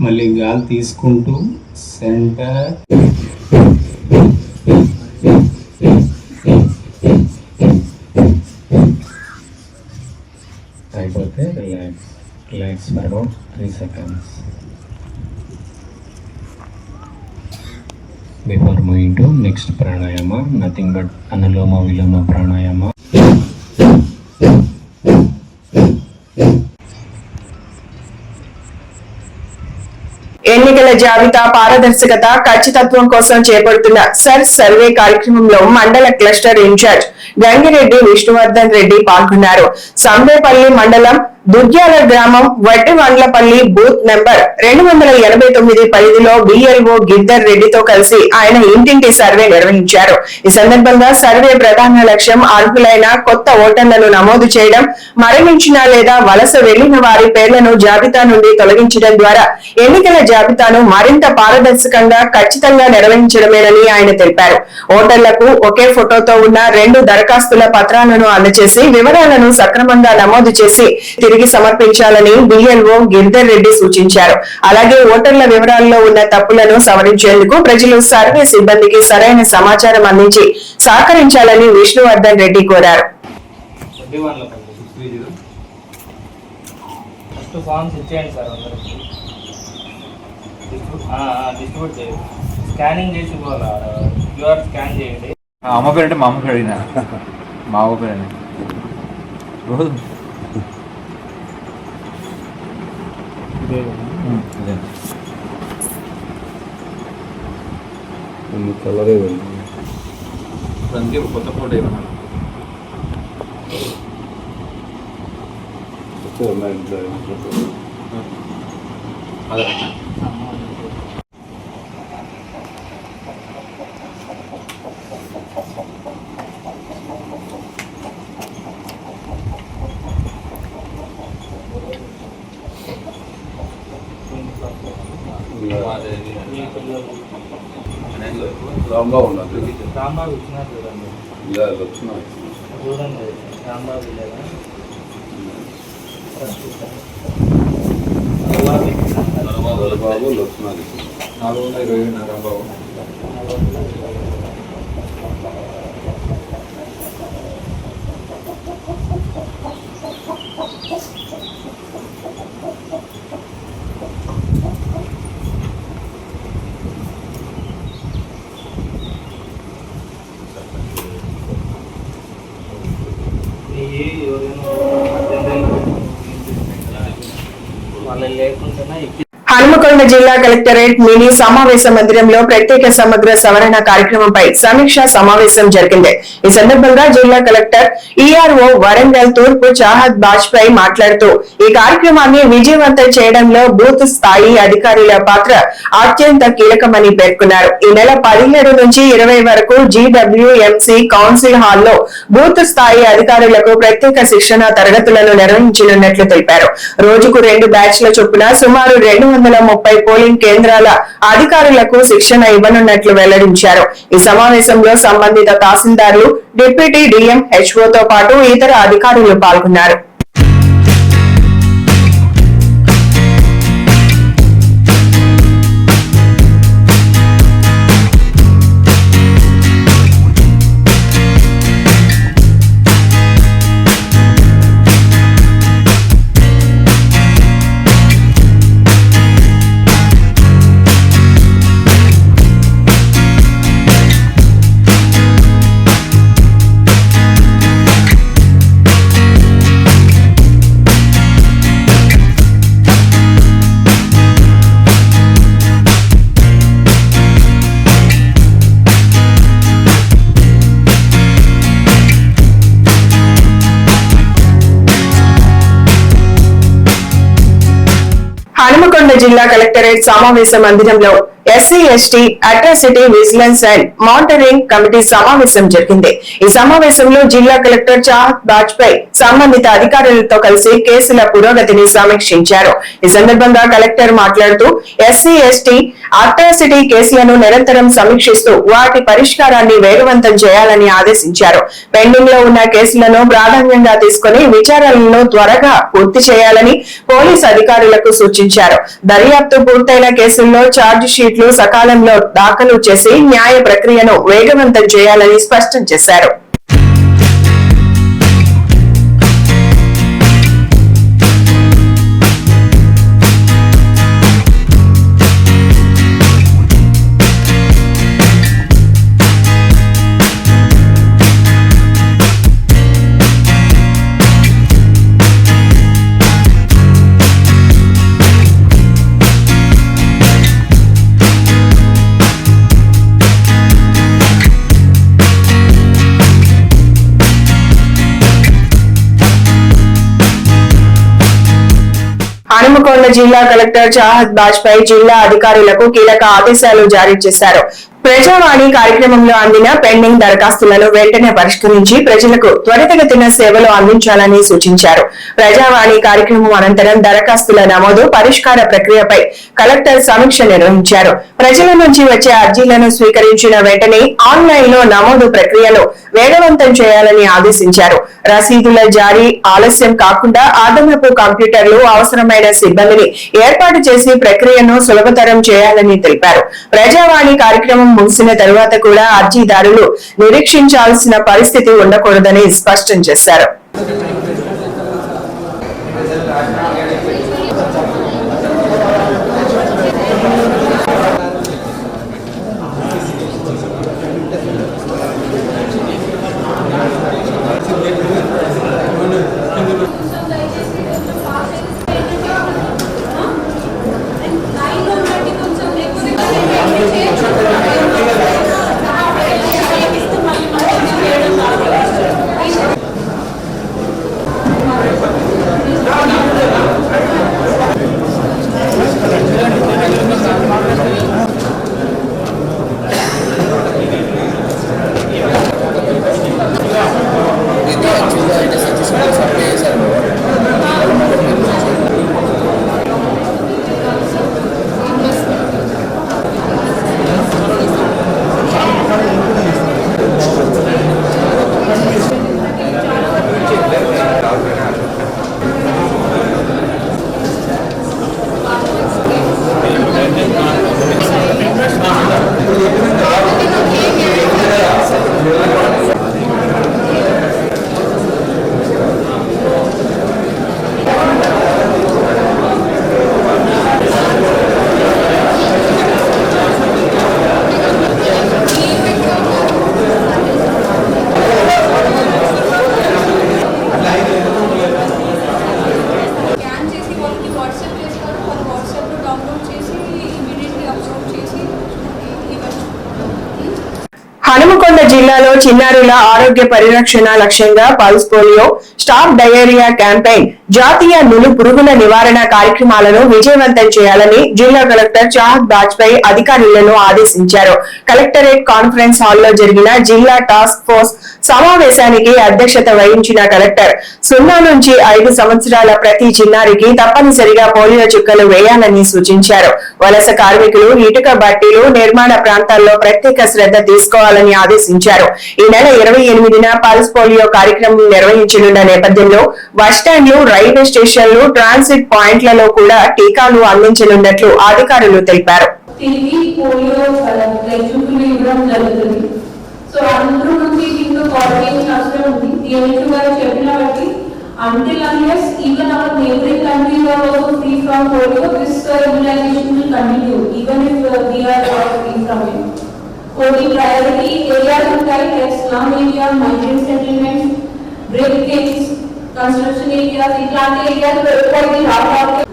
మళ్ళీ గాలి తీసుకుంటూ సెంటర్, అయిపోతే relax for about 3 seconds. Before moving to next pranayama, nothing but Anuloma Viloma pranayama. ఎన్నికల జాబితా పారదర్శకత, ఖచ్చితత్వం కోసం చేపడుతున్న సర్వే కార్యక్రమంలో మండల క్లస్టర్ ఇన్ఛార్జ్ గంగిరెడ్డి విష్ణువర్ధన్ రెడ్డి పాల్గొన్నారు. సంబేపల్లి మండలం దుగ్గ్యాల గ్రామం వడ్డివండ్లపల్లి బూత్ నెంబర్ 289 పరిధిలో బిఎల్ఓ గిద్దర్ రెడ్డితో కలిసి ఆయన ఇంటింటి సర్వే నిర్వహించారు. ఈ సందర్భంగా సర్వే ప్రధాన లక్ష్యం అర్హులైన కొత్త ఓటర్లను నమోదు చేయడం, మరణించిన లేదా వలస వెళ్లిన వారి పేర్లను జాబితా నుండి తొలగించడం ద్వారా ఎన్నికల జాబితాను మరింత పారదర్శకంగా, ఖచ్చితంగా నిర్వహించడమేనని ఆయన తెలిపారు. ఓటర్లకు ఒకే ఫోటోతో ఉన్న 2 దరఖాస్తుల పత్రాలను అందజేసి వివరాలను సక్రమంగా నమోదు చేసి తిరిగి సమర్పించాలని బిఎల్ఓ గిరిధర్ రెడ్డి సూచించారు. అలాగే ఓటర్ల వివరాల్లో ఉన్న తప్పులను సవరించేందుకు ప్రజలు సర్వే సిబ్బందికి సరైన సమాచారం అందించి సహకరించాలని విష్ణువర్ధన్ రెడ్డి కోరారు. 51లో కండి 630 ఫస్ట్ ఫార్మ్స్ ఇచ్చేయండి సార్ అందరికి డిస్ట్రిబ్యూట్ చేయండి స్కానింగ్ చేసి ఇవ్వాలి క్యూఆర్ స్కాన్ చేయండి అమ్మ పేరు అంటే మా అమ్మ పేరు అడిగినా మా అమ్మ పేరు అండి రోజు కలరే అందుకే కొత్త ఫోటో ఇవ్వమన్నా అదే రాంబాబు ఉన్నది రాంబాబు ఇచ్చినారు చూడండి చూడండి రాంబాబు లేదా బాబు లక్ష్మణ్ 420 రాంబాబు వాళ్ళ లేకుండా హనుమకొండ జిల్లా కలెక్టరేట్ మినీ సమావేశ మందిరంలో ప్రత్యేక సమగ్ర సవరణ కార్యక్రమంపై సమీక్ష సమావేశం జరిగింది. ఈ సందర్భంగా జిల్లా కలెక్టర్ ఈఆర్ఓ వరంగల్ తూర్పు చాహద్ బాజ్పేయి మాట్లాడుతూ ఈ కార్యక్రమాన్ని విజయవంతం చేయడంలో బూత్ స్థాయి అధికారుల పాత్ర అత్యంత కీలకమని పేర్కొన్నారు. ఈ నెల 17 నుంచి 20 వరకు జీడబ్ల్యూఎంసీ కౌన్సిల్ హాల్లో బూత్ స్థాయి అధికారులకు ప్రత్యేక శిక్షణ తరగతులను నిర్వహించనున్నట్లు తెలిపారు. రోజుకు 2 బ్యాచ్ల చొప్పున సుమారు 230 పోలింగ్ కేంద్రాల అధికారులకు శిక్షణ ఇవ్వనున్నట్లు వెల్లడించారు. ఈ సమావేశంలో సంబంధిత తహసీల్దార్లు, డిప్యూటీ డిఎం, హెచ్ఓతో పాటు ఇతర అధికారులు పాల్గొన్నారు. హనుమకొండ జిల్లా కలెక్టరేట్ సమావేశ మందిరంలో SC ST atrocity vigilance and monitoring committee సమావేశం జరిగింది. ఈ సమావేశంలో జిల్లా కలెక్టర్ చాహద్ బాజ్పేయి సంబంధిత అధికారులతో కలిసి కేసుల పురోగతిని సమీక్షించారు. ఈ సందర్భంగా కలెక్టర్ మాట్లాడుతూ ఎస్సీ ఎస్టీ అట్రాసిటీ కేసులను నిరంతరం సమీక్షిస్తూ వాటి పరిష్కారాన్ని వేగవంతం చేయాలని ఆదేశించారు. పెండింగ్ లో ఉన్న కేసులను ప్రాధాన్యంగా తీసుకుని విచారణలను త్వరగా పూర్తి చేయాలని పోలీస్ అధికారులకు సూచించారు. దర్యాప్తు పూర్తయిన కేసుల్లో ఛార్జ్ షీట్లు సకాలంలో దాఖలు చేసి న్యాయ ప్రక్రియను వేగవంతం చేయాలని స్పష్టం చేశారు. హనుమకొండ జిల్లా కలెక్టర్ చాహద్ బాజ్పేయి జిల్లా అధికారులకు కీలక ఆదేశాలు జారీ చేశారు. ప్రజావాణి కార్యక్రమంలో అందిన పెండింగ్ దరఖాస్తులను వెంటనే పరిష్కరించి ప్రజలకు త్వరితగతిన సేవలు అందించాలని సూచించారు. ప్రజావాణి కార్యక్రమం అనంతరం దరఖాస్తుల నమోదు, పరిష్కార ప్రక్రియపై కలెక్టర్ సమీక్ష నిర్వహించారు. ప్రజల నుంచి వచ్చే అర్జీలను స్వీకరించిన వెంటనే ఆన్లైన్ లో నమోదు ప్రక్రియను వేగవంతం చేయాలని ఆదేశించారు. రసీదుల జారీ ఆలస్యం కాకుండా అదనపు కంప్యూటర్లు, అవసరమైన సిబ్బందిని ఏర్పాటు చేసి ప్రక్రియను సులభతరం చేయాలని తెలిపారు. ప్రజావాణి కార్యక్రమం ముగిసిన తరువాత కూడా అర్జీదారులు నిరీక్షించాల్సిన పరిస్థితి ఉండకూడదని స్పష్టం చేశారు. హనుమకొండ జిల్లాలో చిన్నారుల ఆరోగ్య పరిరక్షణ లక్ష్యంగా pulse polio, stop diarrhoea campaign, జాతీయ నులు పురుగుల నివారణ కార్యక్రమాలను విజయవంతం చేయాలని జిల్లా కలెక్టర్ చాహద్ బాజ్పేయి అధికారులను ఆదేశించారు. కలెక్టరేట్ కాన్ఫరెన్స్ హాల్లో జరిగిన జిల్లా టాస్క్ ఫోర్స్ సమావేశానికి అధ్యక్షత వహించిన కలెక్టర్ 0 నుంచి 5 సంవత్సరాల ప్రతి చిన్నారికి తప్పనిసరిగా పోలియో చుక్కలు వేయాలని సూచించారు. వలస కార్మికులు, ఇటుక బట్టీలు, నిర్మాణ ప్రాంతాల్లో ప్రత్యేక శ్రద్ధ తీసుకోవాలని ఆదేశించారు. ఈ నెల 28న పల్స్ పోలియో కార్యక్రమం నిర్వహించనున్న నేపథ్యంలో బస్టాండ్లు, రైల్వే స్టేషన్లు, ట్రాన్సిట్ పాయింట్లలో కూడా టీకాలు అందించనున్నట్లు అధికారులు తెలిపారు. సో అందరూ నుంచి దీంట్లో కోఆర్డినేషన్ అవసరం ఉంది. డిఎంహెచ్ఓ గారు చెప్పిన బట్టి until unless even our neighboring countries are also free from polio, this immunization will continue even if we are free from it. So the priority areas ఉంటాయి like slum area, migrant settlements, break-ins, construction areas, ఇట్లాంటి ఏరియాస్ ఎక్కువ రావాలి.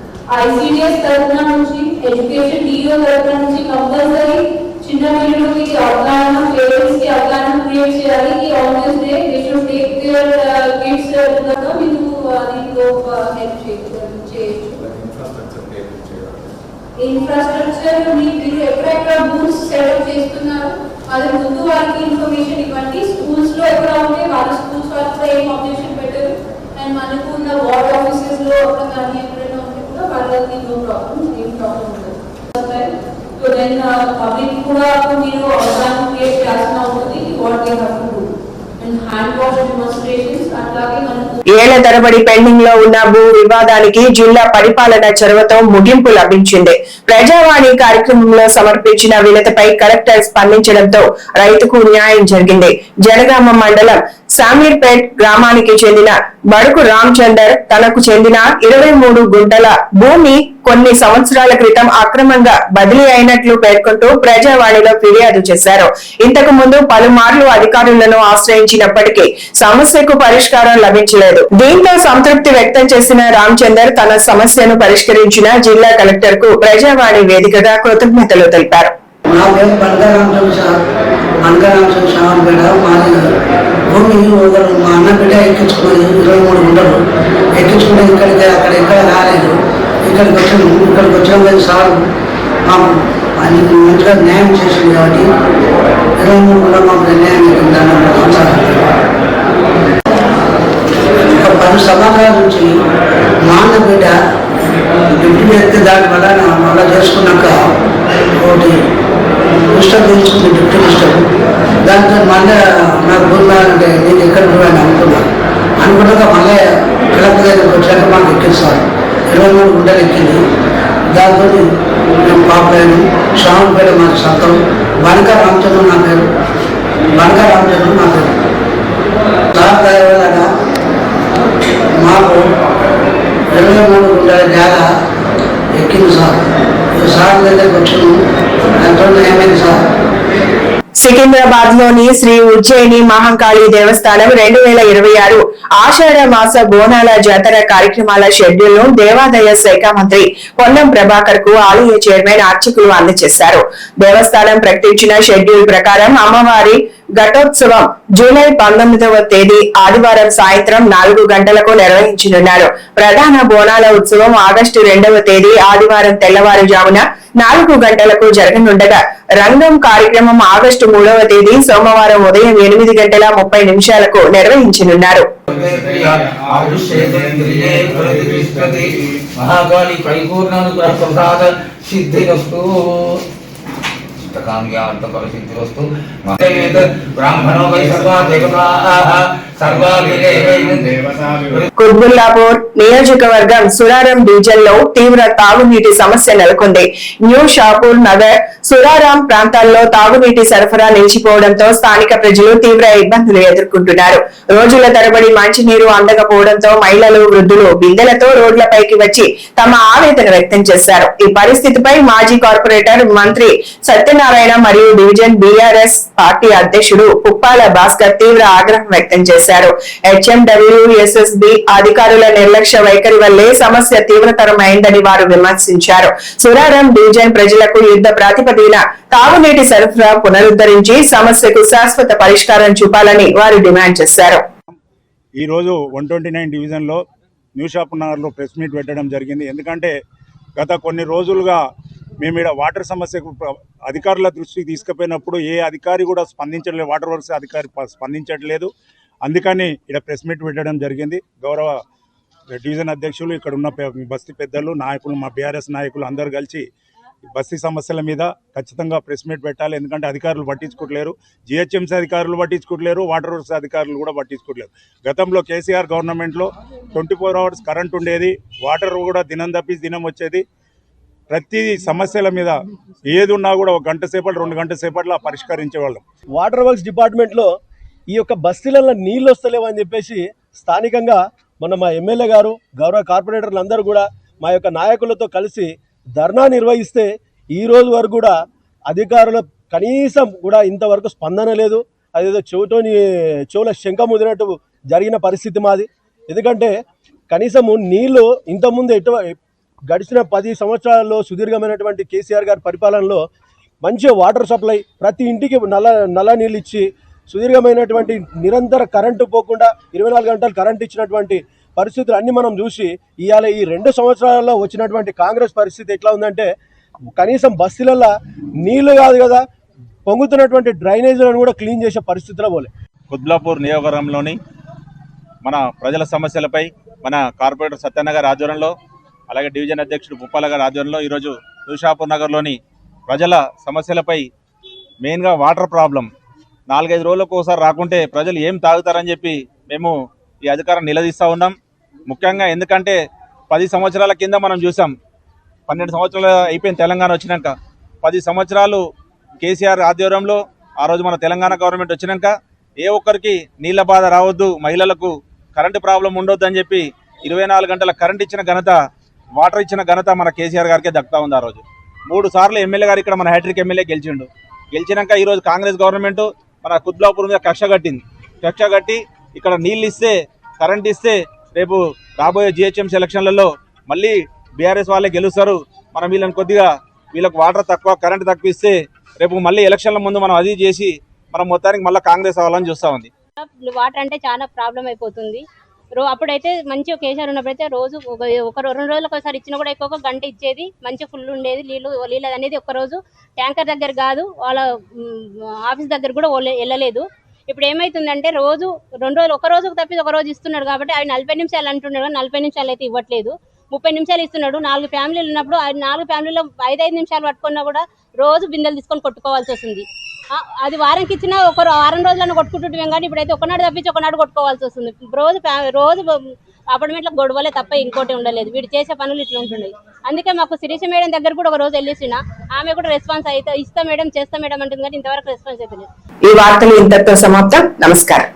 ICDS తరఫున నుంచి, ఎడ్యుకేషన్ డిఓ తరఫున నుంచి కంపల్సరీ చిన్న పిల్లలకి అవగాహన, పేరెంట్స్ కి అవగాహన క్రియేట్ చేయాలి. On this day they should take their kids to మీరు దీంట్లో హెల్ప్ చేయొచ్చు. ఇన్ఫ్రాస్ట్రక్చర్ మీరు ఎక్కడెక్కడ బూత్స్ సెటప్ చేస్తున్నారు అది ముందు వాళ్ళకి ఇన్ఫర్మేషన్ ఇవ్వండి. స్కూల్స్ లో ఎక్కడ ఉంటే వాళ్ళ స్కూల్స్ వాళ్ళతో ఏం ఆబ్జెక్షన్ పెట్టారు అండ్ మనకు ఉన్న వార్డ్ ఆఫీసెస్ లో అక్కడ కానీ ఎక్కడైనా ఉంటే కూడా వాళ్ళకి నో ప్రాబ్లం, ఏం ప్రాబ్లం ఉండదు. సో దెన్ పబ్లిక్ కూడా మీరు అవగాహన క్రియేట్ చేయాల్సిన ఉంటుంది what they have to do and hand wash demonstrations. అట్లాగే మనకు ఏళ్ల తరబడి పెండింగ్ లో ఉన్న భూ వివాదానికి జిల్లా పరిపాలన చొరవతో ముగింపు లభించింది. ప్రజావాణి కార్యక్రమంలో సమర్పించిన వినతిపై కలెక్టర్ స్పందించడంతో రైతుకు న్యాయం జరిగింది. జనగామ మండలం సామీర్పేట్ గ్రామానికి చెందిన బడుకు రామచందర్ తనకు చెందిన 23 గుంటల భూమి కొన్ని సంవత్సరాల క్రితం అక్రమంగా బదిలీ అయినట్లు పేర్కొంటూ ప్రజావాణిలో ఫిర్యాదు చేశారు. ఇంతకు ముందు పలుమార్లు అధికారులను ఆశ్రయించినప్పటికీ సమస్యకు పరిష్కారం లభించలేదు. దీంతో సంతృప్తి వ్యక్తం చేసిన రామచందర్ తన సమస్యను పరిష్కరించిన జిల్లా కలెక్టర్ కు ప్రజావాణి వేదికగా కృతజ్ఞతలు తెలిపారు. భూమి మా అన్న బిడ్డ ఎక్కించుకున్నది 23 గుంటలు ఎక్కించుకుని ఇక్కడికి అక్కడ ఎక్కడ రాలేదు. ఇక్కడికి వచ్చిన కానీ సార్ మాకు మంచిగా న్యాయం చేసింది కాబట్టి 23 కూడా మాకు న్యాయం జరిగిందని ఒక 10 సంవత్సరాల నుంచి మా అన్న బిడ్డ డిప్యూటీ ఎత్తే దాని వల్ల మళ్ళా చేసుకున్నాక ఒకటి ఇష్టం తీసుకుంది డిప్యూటీ ఇష్టం. దాంతో మళ్ళీ నాకు భూమి అంటే నేను ఎక్కడ పోయాను అనుకున్నాక మళ్ళీ కలెక్టర్ దగ్గరికి వచ్చాక మాకు ఎక్కింది సార్ 23 గుంటలు ఎక్కింది. దాంతో మేము పాపలేను. శ్రావణపేట మా సొంతం. బనక రామచంద్ర నా పేరు. సార్ వల్ల మాకు 23 గుంటల జాగా ఎక్కింది సార్. సార్ దగ్గరికి వచ్చాము. ఎంతో ఏమైంది సార్. సికింద్రాబాద్ లోని శ్రీ ఉజ్జయిని మహంకాళి దేవస్థానం 2026 ఆషాఢ మాస బోనాల జాతర కార్యక్రమాల షెడ్యూల్ ను దేవాదాయ శాఖ మంత్రి పొన్నం ప్రభాకర్ కు ఆలయ చైర్మన్ అర్చకులు అందజేశారు. దేవస్థానం ప్రకటించిన షెడ్యూల్ ప్రకారం అమ్మవారి ఘటోత్సవం జూలై 19వ తేదీ ఆదివారం సాయంత్రం 4 గంటలకు నిర్వహించనున్నారు. ప్రధాన బోనాల ఉత్సవం ఆగస్టు 2వ తేదీ ఆదివారం తెల్లవారుజామున 4 గంటలకు జరగనుండగా రంగం కార్యక్రమం ఆగస్టు 3వ తేదీ సోమవారం ఉదయం 8:30 నిర్వహించనున్నారు. కుత్బుల్లాపూర్ నియోజకవర్గం సురారం డివిజన్ లో తీవ్ర తాగునీటి సమస్య నెలకొంది. న్యూ షాపూర్ నగర్, సురారం ప్రాంతాల్లో తాగునీటి సరఫరా నిలిచిపోవడంతో స్థానిక ప్రజలు తీవ్ర ఇబ్బందులు ఎదుర్కొంటున్నారు. రోజుల తరబడి మంచినీరు అందకపోవడంతో మహిళలు, వృద్ధులు బిందెలతో రోడ్లపైకి వచ్చి తమ ఆవేదన వ్యక్తం చేశారు. ఈ పరిస్థితిపై మాజీ కార్పొరేటర్ మంత్రి సత్యనారాయణ మరియు డివిజన్ బీఆర్ఎస్ పార్టీ అధ్యక్షుడు పుప్పాల భాస్కర్ తీవ్ర ఆగ్రహం వ్యక్తం చేశారు. హెచ్ఎండబ్ల్యూఎస్ఎస్బి అధికారుల నిర్లక్ష్య వైఖరి వల్లే సమస్య తీవ్రతరమైందని వారు విమర్శించారు. సురారం డివిజన్ ప్రజలకు యుద్ధ ప్రాతిపదికన తాగునీటి సరఫరా పునరుద్ధరించి సమస్యకు శాశ్వత పరిష్కారం చూపాలని వారు డిమాండ్ చేశారు. ఈ రోజు 129 డివిజన్ లో న్యూ షాప్ నగర్ లో ప్రెస్ మీట్ పెట్టడం జరిగింది. ఎందుకంటే గత కొన్ని రోజులుగా మేము ఇక్కడ వాటర్ సమస్యకు అధికారుల దృష్టికి తీసుకుపోయినప్పుడు ఏ అధికారి కూడా స్పందించట్లేదు, వాటర్ వర్క్స్ అధికారి స్పందించట్లేదు. అందుకని ఇక్కడ ప్రెస్ మీట్ పెట్టడం జరిగింది. గౌరవ డివిజన్ అధ్యక్షులు, ఇక్కడ ఉన్న బస్తీ పెద్దలు, నాయకులు, మా బీఆర్ఎస్ నాయకులు అందరూ కలిసి బస్తీ సమస్యల మీద ఖచ్చితంగా ప్రెస్ మీట్ పెట్టాలి. ఎందుకంటే అధికారులు పట్టించుకోవట్లేరు, జిహెచ్ఎంసీ అధికారులు పట్టించుకోవట్లేరు, వాటర్ వర్క్స్ అధికారులు కూడా పట్టించుకోవట్లేరు. గతంలో కేసీఆర్ గవర్నమెంట్లో 24 అవర్స్ కరెంట్ ఉండేది, వాటర్ కూడా దినం తప్పించి దినం వచ్చేది. ప్రతి సమస్యల మీద ఏది ఉన్నా కూడా 1 గంట సేపటి 2 గంటల సేపట్లో పరిష్కరించేవాళ్ళం. వాటర్ వర్క్స్ డిపార్ట్మెంట్లో ఈ యొక్క బస్తీలలో నీళ్ళు వస్తలేవని చెప్పేసి స్థానికంగా మా ఎమ్మెల్యే గారు, గౌరవ కార్పొరేటర్లు అందరూ కూడా మా యొక్క నాయకులతో కలిసి ధర్నా నిర్వహిస్తే ఈ రోజు వరకు కూడా అధికారుల కనీసం కూడా ఇంతవరకు స్పందన లేదు. అదేదో చెవుల శంఖ ముదినట్టు జరిగిన పరిస్థితి మాది. ఎందుకంటే కనీసము నీళ్లు ఇంతకుముందు గడిచిన 10 సంవత్సరాల్లో సుదీర్ఘమైనటువంటి కేసీఆర్ గారి పరిపాలనలో మంచిగా వాటర్ సప్లై, ప్రతి ఇంటికి నల్ల నీళ్ళు ఇచ్చి సుదీర్ఘమైనటువంటి నిరంతర కరెంటు పోకుండా 24 గంటలు కరెంటు ఇచ్చినటువంటి పరిస్థితులు అన్నీ మనం చూసి ఇవాళ ఈ 2 సంవత్సరాల్లో వచ్చినటువంటి కాంగ్రెస్ పరిస్థితి ఎట్లా ఉందంటే కనీసం బస్తీలలో నీళ్లు కాదు కదా, పొంగుతున్నటువంటి డ్రైనేజీలను కూడా క్లీన్ చేసే పరిస్థితిలో పోలే. కుత్బుల్లాపూర్ నియోజకవర్గంలోని మన ప్రజల సమస్యలపై మన కార్పొరేటర్ సత్యన్న గారి ఆధ్వర్యంలో, అలాగే డివిజన్ అధ్యక్షుడు పుప్పాల గారి ఆధ్వర్యంలో ఈరోజు న్యూషాపూర్ నగర్లోని ప్రజల సమస్యలపై మెయిన్గా వాటర్ ప్రాబ్లం 4-5 రోజులకు ఒకసారి రాకుంటే ప్రజలు ఏం తాగుతారని చెప్పి మేము ఈ అధికారం నిలదీస్తూ ఉన్నాం. ముఖ్యంగా ఎందుకంటే 10 సంవత్సరాల కింద మనం చూసాం, 12 సంవత్సరాలు అయిపోయింది తెలంగాణ వచ్చినాక. 10 సంవత్సరాలు కేసీఆర్ ఆధ్వర్యంలో ఆ రోజు మన తెలంగాణ గవర్నమెంట్ వచ్చినాక ఏ ఒక్కరికి నీళ్ల బాధ రావద్దు, మహిళలకు కరెంటు ప్రాబ్లం ఉండొద్దు అని చెప్పి 24 గంటల కరెంట్ ఇచ్చిన ఘనత, వాటర్ ఇచ్చిన ఘనత మన కేసీఆర్ గారికే దక్కుతా ఉంది. ఆ రోజు 3 సార్లు ఎమ్మెల్యే గారు ఇక్కడ మన హ్యాట్రిక్ ఎమ్మెల్యే గెలిచినాక ఈరోజు కాంగ్రెస్ గవర్నమెంట్ మన కుత్బుల్లాపూర్ మీద కక్ష కట్టి ఇక్కడ నీళ్ళు ఇస్తే, కరెంట్ ఇస్తే రేపు రాబోయే జిహెచ్ఎంసీ ఎలక్షన్లలో మళ్ళీ బీఆర్ఎస్ వాళ్ళే గెలుస్తారు. మనం వీళ్ళకు వాటర్ తక్కువ, కరెంట్ తక్కువ ఇస్తే రేపు మళ్ళీ ఎలక్షన్ల ముందు మనం అది చేసి మనం మొత్తానికి మళ్ళీ కాంగ్రెస్ అవ్వాలని చూస్తూ ఉంది. వాటర్ అంటే చాలా ప్రాబ్లం అయిపోతుంది. అప్పుడైతే మంచిగా కేసీఆర్ ఉన్నప్పుడైతే రోజు 2 రోజులకు ఒకసారి ఇచ్చినా కూడా ఎక్కువ గంట ఇచ్చేది, మంచిగా ఫుల్ ఉండేది. నీళ్ళు అనేది ఒక్కరోజు ట్యాంకర్ దగ్గర కాదు, వాళ్ళ ఆఫీస్ దగ్గర కూడా వెళ్ళలేదు. ఇప్పుడు ఏమైతుందంటే రోజు 2 రోజులు, ఒక రోజుకు తప్పి ఒక రోజు ఇస్తున్నాడు కాబట్టి ఆయన 40 నిమిషాలు అంటున్నాడు, 40 నిమిషాలు అయితే ఇవ్వట్లేదు, 30 నిమిషాలు ఇస్తున్నాడు. 4 ఫ్యామిలీలు ఉన్నప్పుడు 4 ఫ్యామిలీలో 5-5 నిమిషాలు పట్టుకున్నా కూడా రోజు బిందెలు తీసుకొని కొట్టుకోవాల్సి వస్తుంది. అది వారానికి ఇచ్చినా ఒక వారం రోజులను కొట్టుకుంటుంటాం కానీ ఇప్పుడైతే ఒకనాడు తప్పించి ఒకనాడు కొట్టుకోవాల్సి వస్తుంది. రోజు అపార్ట్మెంట్లో గొడవలే తప్ప ఇంకోటి ఉండలేదు. వీడు చేసే పనులు ఇట్లా ఉంటున్నాయి. అందుకే మాకు శిరీష మేడం దగ్గర కూడా ఒక రోజు వెళ్ళేసిన ఆమె కూడా రెస్పాన్స్ అయితే ఇస్తా మేడం చేస్తా మేడం అంటుంది కానీ ఇంతవరకు రెస్పాన్స్ అయితే లేదు. ఈ వార్తలు ఇంతటితో సమాప్తం. నమస్కారం.